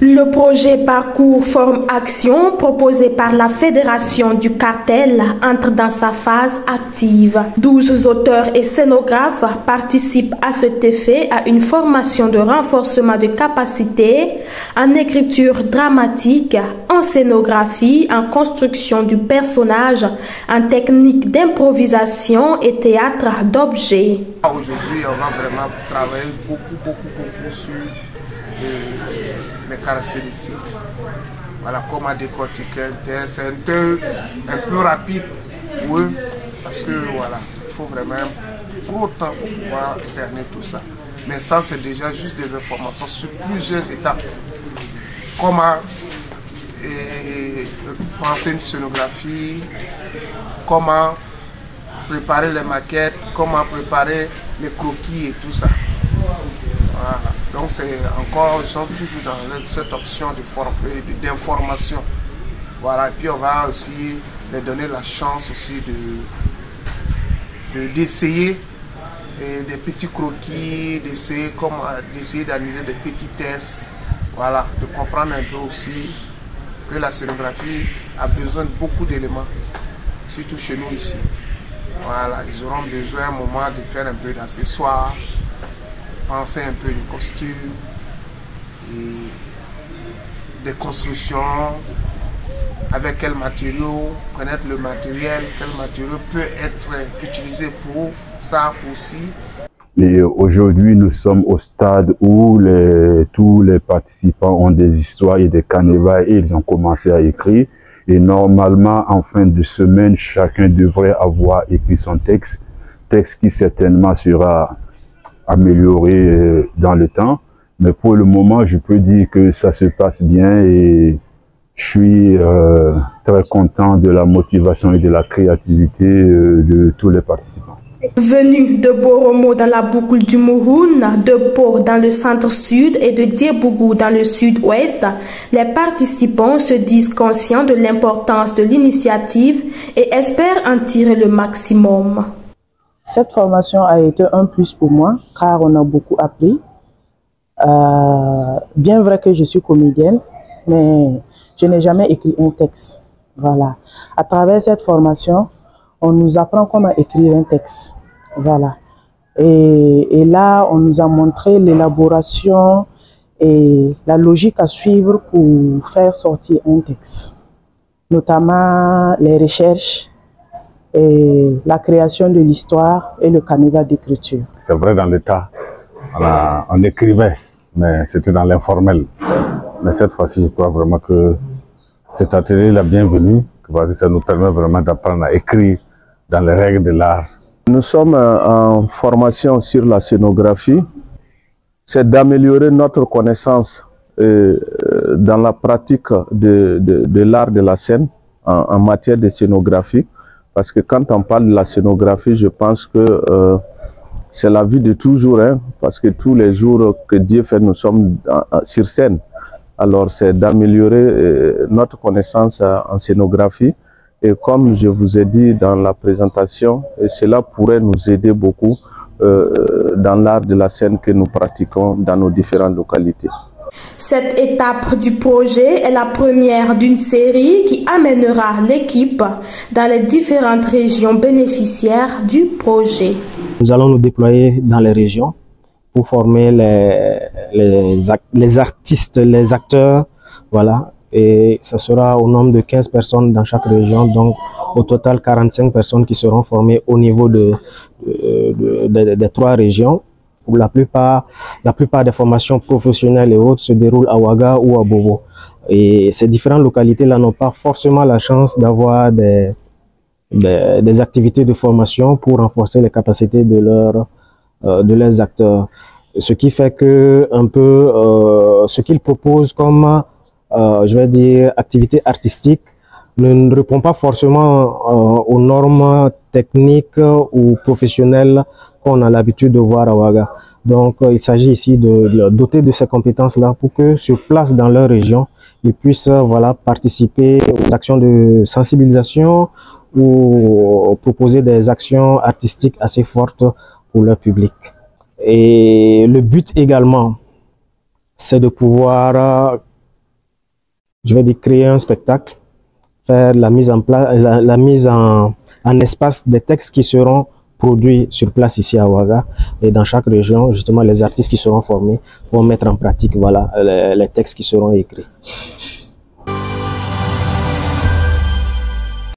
Le projet Parcours Forme Action proposé par la Fédération du Cartel entre dans sa phase active. 12 auteurs et scénographes participent à cet effet à une formation de renforcement de capacité en écriture dramatique, en scénographie, en construction du personnage, en technique d'improvisation et théâtre d'objets. Aujourd'hui, on va vraiment travailler beaucoup sur les caractéristiques. Voilà, comment décortiquer un texte. C'est un peu rapide pour eux, parce que voilà, il faut vraiment trop de temps pour pouvoir cerner tout ça. Mais ça, c'est déjà juste des informations sur plusieurs étapes. Comment penser une scénographie, comment préparer les maquettes, comment préparer les croquis et tout ça. Voilà. Donc c'est encore, ils sont toujours dans cette option d'information. Voilà. Et puis on va aussi leur donner la chance aussi d'essayer des petits croquis, d'essayer d'analyser des petits tests. Voilà, de comprendre un peu aussi que la scénographie a besoin de beaucoup d'éléments, surtout chez nous ici. Voilà, ils auront besoin à un moment de faire un peu d'accessoires, penser un peu les costumes, et des constructions, avec quel matériau, connaître le matériel, quel matériau peut être utilisé pour ça aussi. Et aujourd'hui, nous sommes au stade où tous les participants ont des histoires et des canevas et ils ont commencé à écrire. Et normalement, en fin de semaine, chacun devrait avoir écrit son texte qui certainement sera amélioré dans le temps. Mais pour le moment, je peux dire que ça se passe bien et je suis très content de la motivation et de la créativité de tous les participants. Venus de Boromo dans la boucle du Mouroun, de Pau dans le centre-sud et de Diebougou dans le sud-ouest, les participants se disent conscients de l'importance de l'initiative et espèrent en tirer le maximum. Cette formation a été un plus pour moi car on a beaucoup appris. Bien vrai que je suis comédienne, mais je n'ai jamais écrit un texte. Voilà. À travers cette formation, on nous apprend comment écrire un texte. Voilà. Et là, on nous a montré l'élaboration et la logique à suivre pour faire sortir un texte. Notamment les recherches, et la création de l'histoire et le canevas d'écriture. C'est vrai, dans l'état, on écrivait, mais c'était dans l'informel. Mais cette fois-ci, je crois vraiment que cet atelier est la bienvenue. Ça nous permet vraiment d'apprendre à écrire dans les règles de l'art. Nous sommes en formation sur la scénographie. C'est d'améliorer notre connaissance dans la pratique de l'art de la scène en matière de scénographie. Parce que quand on parle de la scénographie, je pense que c'est la vie de toujours. Hein, parce que tous les jours que Dieu fait, nous sommes sur scène. Alors c'est d'améliorer notre connaissance en scénographie. Et comme je vous ai dit dans la présentation, cela pourrait nous aider beaucoup dans l'art de la scène que nous pratiquons dans nos différentes localités. Cette étape du projet est la première d'une série qui amènera l'équipe dans les différentes régions bénéficiaires du projet. Nous allons nous déployer dans les régions pour former les artistes, les acteurs, voilà. Et ce sera au nombre de 15 personnes dans chaque région, donc au total 45 personnes qui seront formées au niveau des 3 régions. Pour la plupart des formations professionnelles et autres se déroulent à Ouaga ou à Bobo. Et ces différentes localités-là n'ont pas forcément la chance d'avoir des activités de formation pour renforcer les capacités de leurs acteurs. Ce qui fait que ce qu'ils proposent comme je vais dire, activité artistique ne répond pas forcément aux normes techniques ou professionnelles qu'on a l'habitude de voir à Ouaga. Donc, il s'agit ici de doter de ces compétences-là pour que sur place dans leur région, ils puissent voilà, participer aux actions de sensibilisation ou proposer des actions artistiques assez fortes pour leur public. Et le but également, c'est de pouvoir je vais dire, créer un spectacle, faire la mise en place, la mise en espace des textes qui seront produits sur place ici à Ouaga, et dans chaque région, justement, les artistes qui seront formés vont mettre en pratique, voilà, les textes qui seront écrits.